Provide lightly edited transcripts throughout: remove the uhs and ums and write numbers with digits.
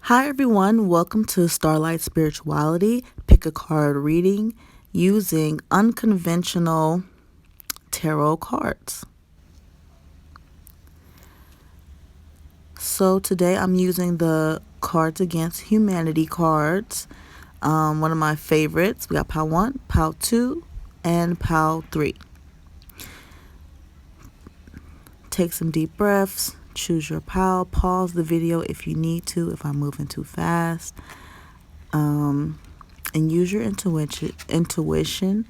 Hi, everyone. Welcome to Starlight Spirituality. Pick a card reading using unconventional tarot cards. So, today I'm using the Cards Against Humanity cards. One of my favorites. We got pile 1, pile 2, and pile 3. Take some deep breaths. Choose your pile. Pause the video if you need to, if I'm moving too fast. And use your intuition.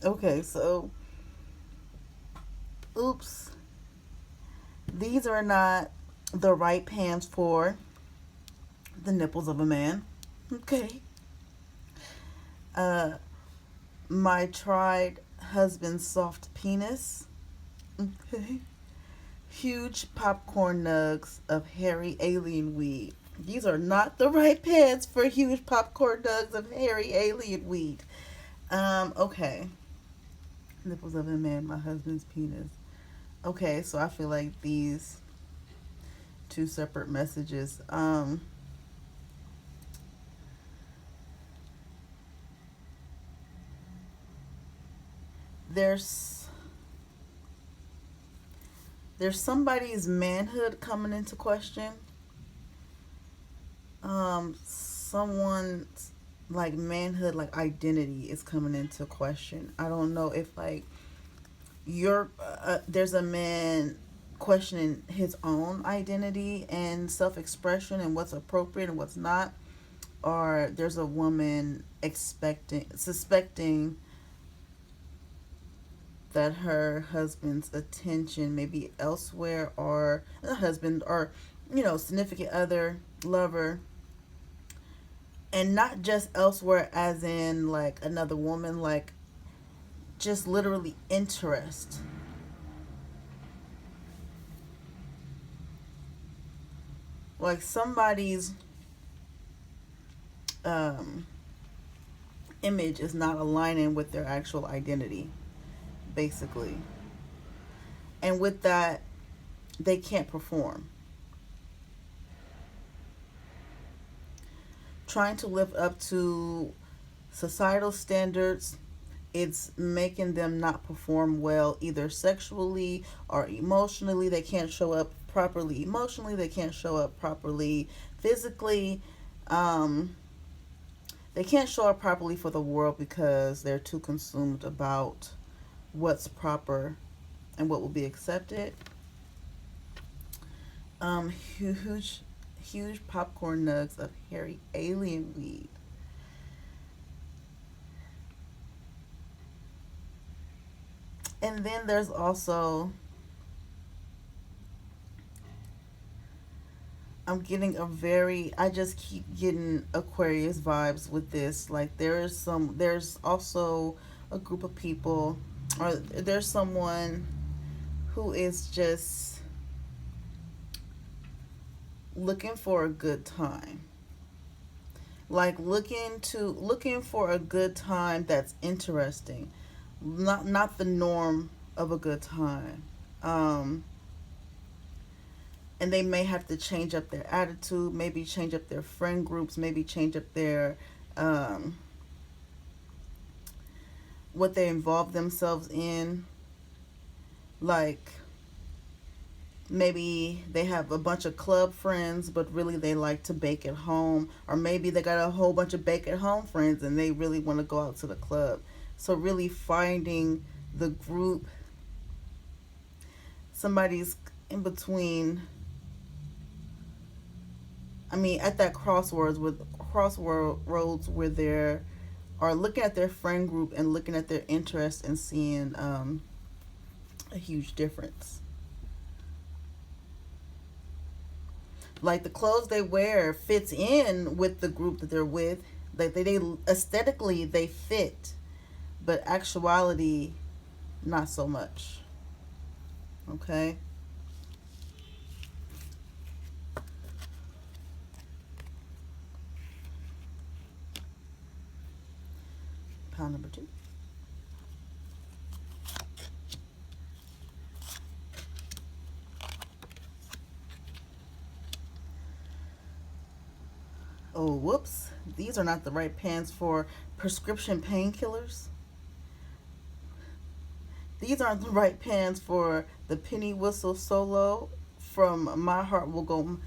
Okay, so, oops. These are not the right pants for the nipples of a man. Okay. Uh, my tried husband's soft penis. Okay. Huge popcorn nugs of hairy alien weed. These are not the right pants for huge popcorn nugs of hairy alien weed. Okay. Nipples of a man, my husband's penis. Okay, so I feel like these two separate messages. There's somebody's manhood coming into question. Someone's like manhood, like identity is coming into question. I don't know if like there's a man questioning his own identity and self-expression and what's appropriate and what's not, or there's a woman suspecting that her husband's attention may be elsewhere, or a husband, or significant other, lover, and not just elsewhere as in like another woman, like just literally interest. Like somebody's um, image is not aligning with their actual identity, basically. And with that, they can't perform. Trying to live up to societal standards, it's making them not perform well, either sexually or emotionally. They can't show up properly emotionally, they can't show up properly physically. They can't show up properly for the world because they're too consumed about what's proper and what will be accepted. Huge popcorn nugs of hairy alien weed. And then there's also, I just keep getting Aquarius vibes with this. Like there's also a group of people, or there's someone who is just looking for a good time. Like looking for a good time that's interesting. Not the norm of a good time. Um and they may have to change up their attitude, maybe change up their friend groups, maybe change up their um, what they involve themselves in. Like maybe they have a bunch of club friends, but really they like to bake at home, or maybe they got a whole bunch of bake at home friends and they really want to go out to the club. So really finding the group, somebody's in between. I mean, at that crossroads where they're are looking at their friend group and looking at their interests and seeing a huge difference. Like the clothes they wear fits in with the group that they're with, They aesthetically they fit, but actuality not so much. Okay. Pile number two. Oh, whoops. These are not the right pants for prescription painkillers. These aren't the right pants for the penny whistle solo from My Heart Will Go.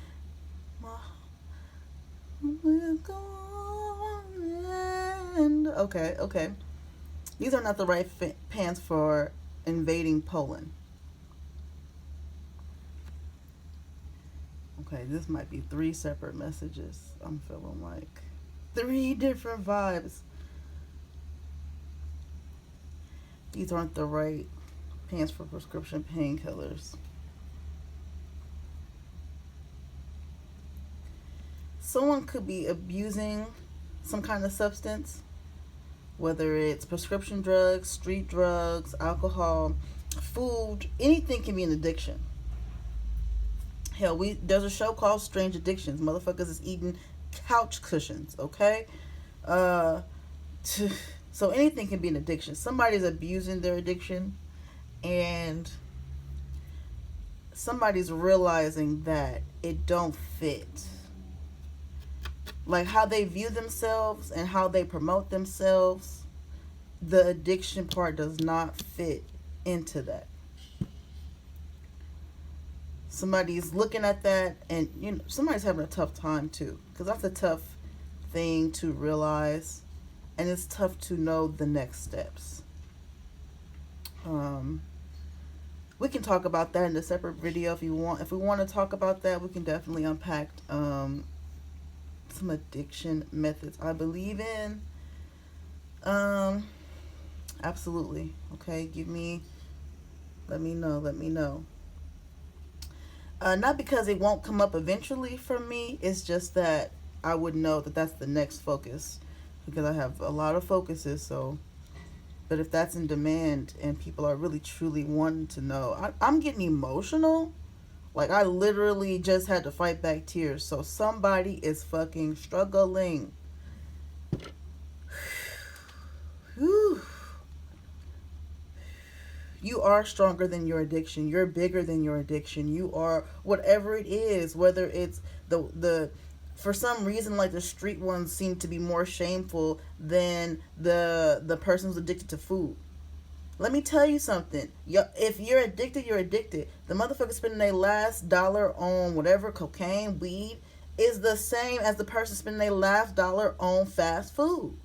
My Heart Will Go on. Okay, okay. These are not the right pants for invading Poland. Okay, this might be three separate messages. I'm feeling like three different vibes. These aren't the right pants for prescription painkillers. Someone could be abusing some kind of substance, whether it's prescription drugs, street drugs, alcohol, food, anything can be an addiction. Hell, there's a show called Strange Addictions. Motherfuckers is eating couch cushions, okay? Uh, so anything can be an addiction. Somebody's abusing their addiction, and somebody's realizing that it don't fit. Like how they view themselves and how they promote themselves, the addiction part does not fit into that. Somebody's looking at that, and somebody's having a tough time too, because that's a tough thing to realize, and it's tough to know the next steps. We can talk about that in a separate video if you want. If we want to talk about that, we can definitely unpack some addiction methods I believe in. Absolutely. Okay, let me know. Not because it won't come up eventually for me. It's just that I would know that that's the next focus, because I have a lot of focuses. So, but if that's in demand and people are really truly wanting to know, I'm getting emotional. Like I literally just had to fight back tears. So somebody is fucking struggling. Whew. You are stronger than your addiction. You're bigger than your addiction. You are whatever it is, whether it's the for some reason, like the street ones seem to be more shameful than the person who's addicted to food. Let me tell you something. If you're addicted, you're addicted. The motherfucker spending their last dollar on whatever, cocaine, weed, is the same as the person spending their last dollar on fast food.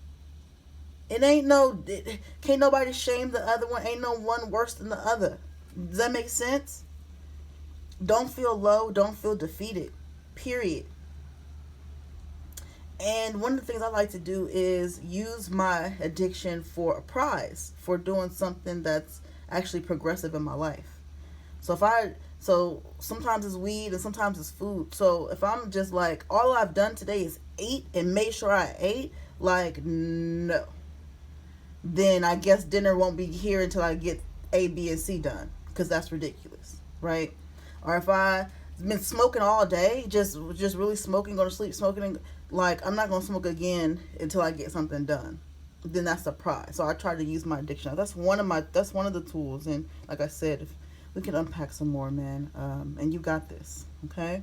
Can't nobody shame the other one. Ain't no one worse than the other. Does that make sense? Don't feel low. Don't feel defeated. Period. And one of the things I like to do is use my addiction for a prize for doing something that's actually progressive in my life. So sometimes it's weed and sometimes it's food. So if I'm just like, all I've done today is eat and made sure I ate, like, no. Then I guess dinner won't be here until I get A, B, and C done, because that's ridiculous, right? Or if I've been smoking all day, just really smoking, going to sleep smoking, and, like, I'm not going to smoke again until I get something done. Then that's a prize. So I try to use my addiction. That's one of the tools. And like I said, if we can unpack some more, man, and you got this, okay?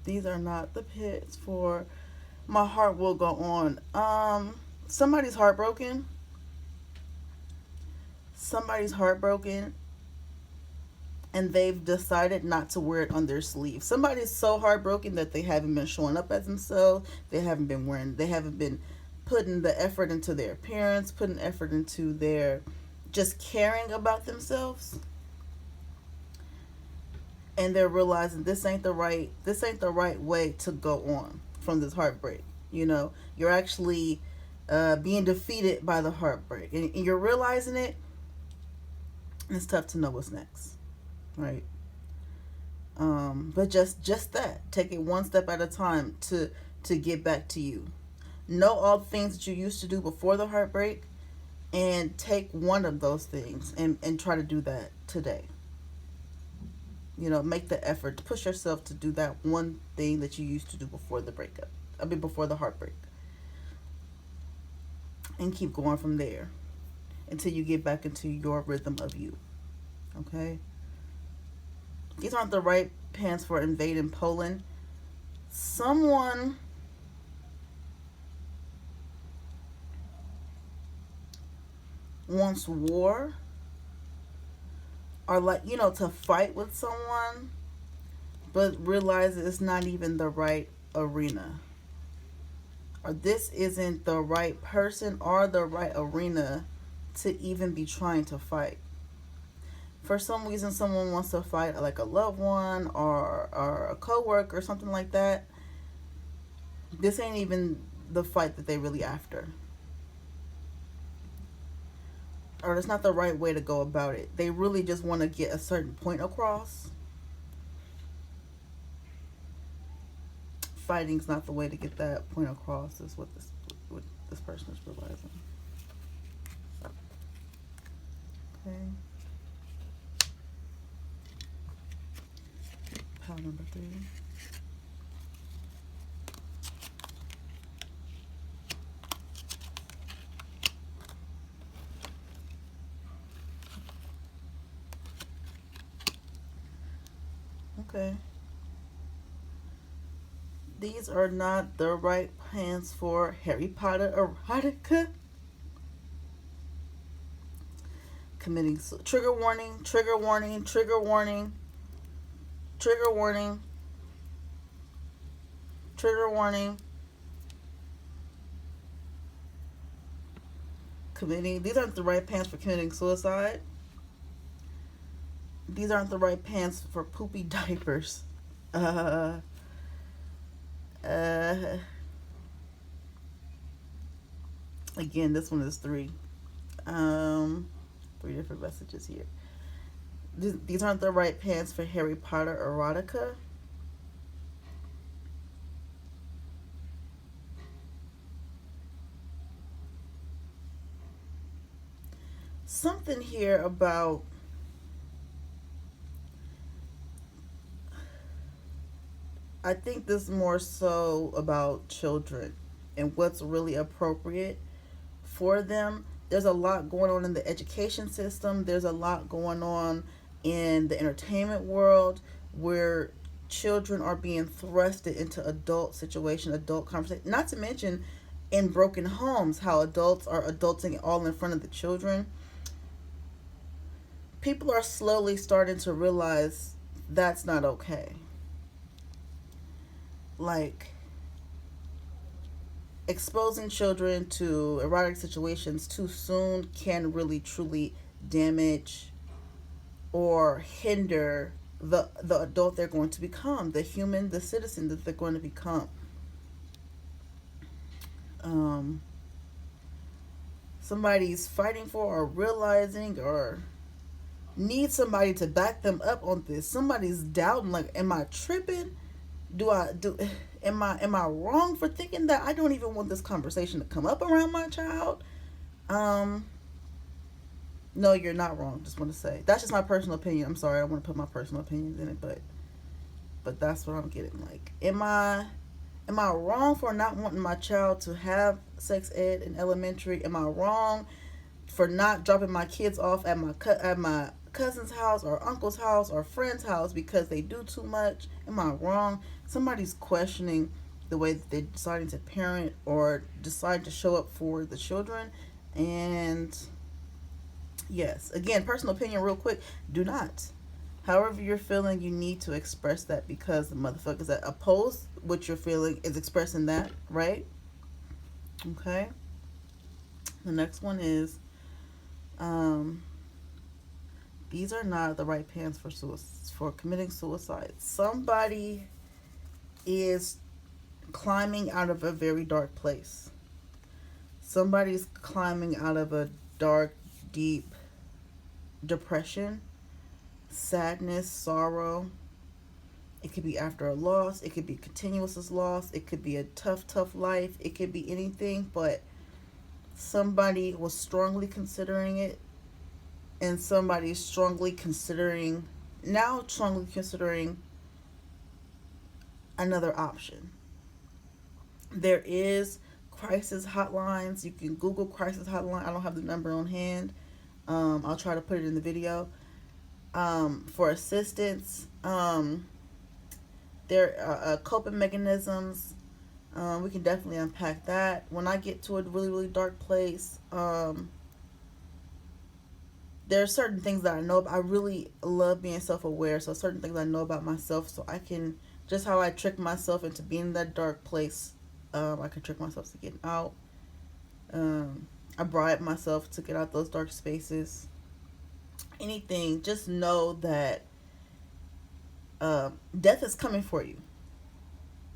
These are not the pits for My Heart Will Go On. Somebody's heartbroken. Somebody's heartbroken, and they've decided not to wear it on their sleeve. Somebody's so heartbroken that they haven't been showing up as themselves. They haven't been putting the effort into their appearance, putting effort into their just caring about themselves. And they're realizing this ain't the right way to go on from this heartbreak. You're actually being defeated by the heartbreak, and you're realizing it. And it's tough to know what's next, right? But just that, take it one step at a time to get back to you. Know all the things that you used to do before the heartbreak, and take one of those things and try to do that today. Make the effort to push yourself to do that one thing that you used to do before the breakup. I mean, before the heartbreak, and keep going from there until you get back into your rhythm of you. Okay? These aren't the right pants for invading Poland. Someone wants war, or to fight with someone, but realize it's not even the right arena, or this isn't the right person or the right arena to even be trying to fight. For some reason, someone wants to fight like a loved one or a coworker or something like that. This ain't even the fight that they really after, or it's not the right way to go about it. They really just want to get a certain point across. Fighting's not the way to get that point across. Is what this person is realizing. Okay. Pile number 3. Okay. These are not the right pants for Harry Potter erotica. Committing trigger warning, trigger warning, trigger warning, trigger warning, trigger warning. These aren't the right pants for committing suicide. These aren't the right pants for poopy diapers. Uh, uh, Again, this one is 3. 3 different messages here. These aren't the right pants for Harry Potter erotica. Something here about I think this is more so about children and what's really appropriate for them. There's a lot going on in the education system. There's a lot going on in the entertainment world where children are being thrusted into adult situation, adult conversation. Not to mention in broken homes, how adults are adulting all in front of the children. People are slowly starting to realize that's not okay. Like, exposing children to erotic situations too soon can really truly damage or hinder the adult they're going to become, the human, the citizen that they're going to become. Um, Somebody's fighting for or realizing or need somebody to back them up on this. Somebody's doubting, like, am I tripping? Am I wrong for thinking that I don't even want this conversation to come up around my child? Um no, you're not wrong. Just want to say that's just my personal opinion. I'm sorry, I don't want to put my personal opinions in it, but that's what I'm getting. Like, am I wrong for not wanting my child to have sex ed in elementary? Am I wrong for not dropping my kids off at my cousin's house or uncle's house or friend's house because they do too much? Am I wrong? Somebody's questioning the way that they're deciding to parent or decide to show up for the children. And yes, again, personal opinion real quick, do not. However you're feeling, you need to express that, because the motherfuckers that oppose what you're feeling is expressing that, right? Okay. The next one is these are not the right pants for committing suicide. Somebody is climbing out of a very dark place. Somebody's climbing out of a dark, deep depression, sadness, sorrow, It could be after a loss. It could be continuous loss. It could be a tough life. It could be anything, but somebody was strongly considering it, and somebody is strongly considering another option. There is crisis hotlines. You can Google crisis hotline. I don't have the number on hand. I'll try to put it in the video. For assistance. There are coping mechanisms. We can definitely unpack that. When I get to a really dark place, there are certain things that I know. I really love being self-aware, so certain things I know about myself, so I can, just how I trick myself into being in that dark place, I can trick myself to get out. I bribe myself to get out those dark spaces. Anything, just know that death is coming for you.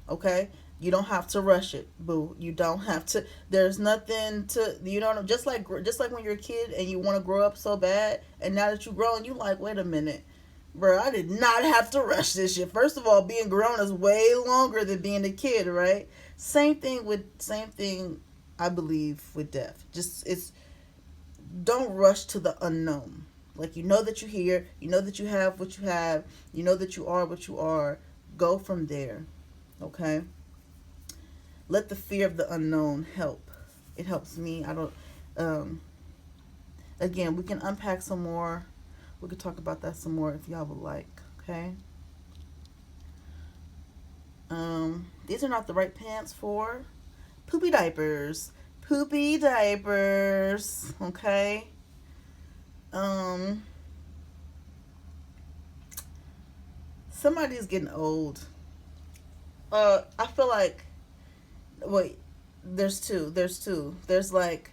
Okay, you don't have to rush it, boo. You don't have to. There's nothing to, you know, just like when you're a kid and you want to grow up so bad, and now that you're grown, you like, wait a minute, bro, I did not have to rush this shit. First of all, being grown is way longer than being a kid, right? Same thing I believe with death. Just, it's, don't rush to the unknown. Like, you know that you're here, you know that you have what you have, you know that you are what you are. Go from there. Okay? Let the fear of the unknown help. It helps me. I don't, again, we can unpack some more. We could talk about that some more if y'all would like. Okay? These are not the right pants for poopy diapers. Poopy diapers. Okay? Somebody's getting old. I feel like, wait, there's two. There's like,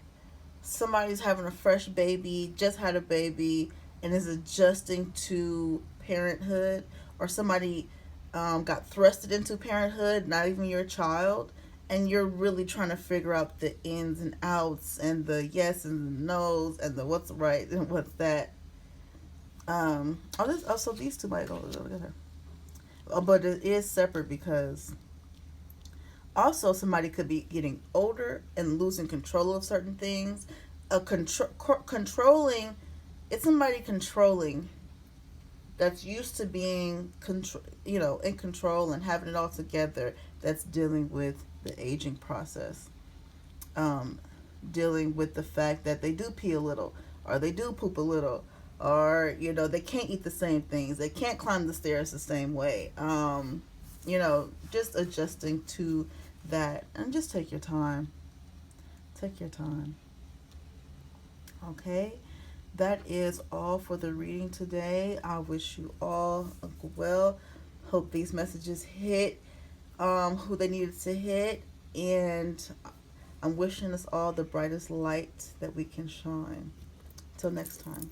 somebody's having a fresh baby, just had a baby, and is adjusting to parenthood, or somebody got thrusted into parenthood, not even your child, and you're really trying to figure out the ins and outs, and the yes and the no's, and the what's right and what's that. So these two might go together. But it is separate, because also somebody could be getting older and losing control of certain things. Controlling, it's somebody controlling that's used to being in control and having it all together, that's dealing with the aging process. Dealing with the fact that they do pee a little, or they do poop a little, or they can't eat the same things, they can't climb the stairs the same way. Just adjusting to that, and just take your time. Okay, that is all for the reading today. I wish you all well. Hope these messages hit who they needed to hit, and I'm wishing us all the brightest light that we can shine. Till next time.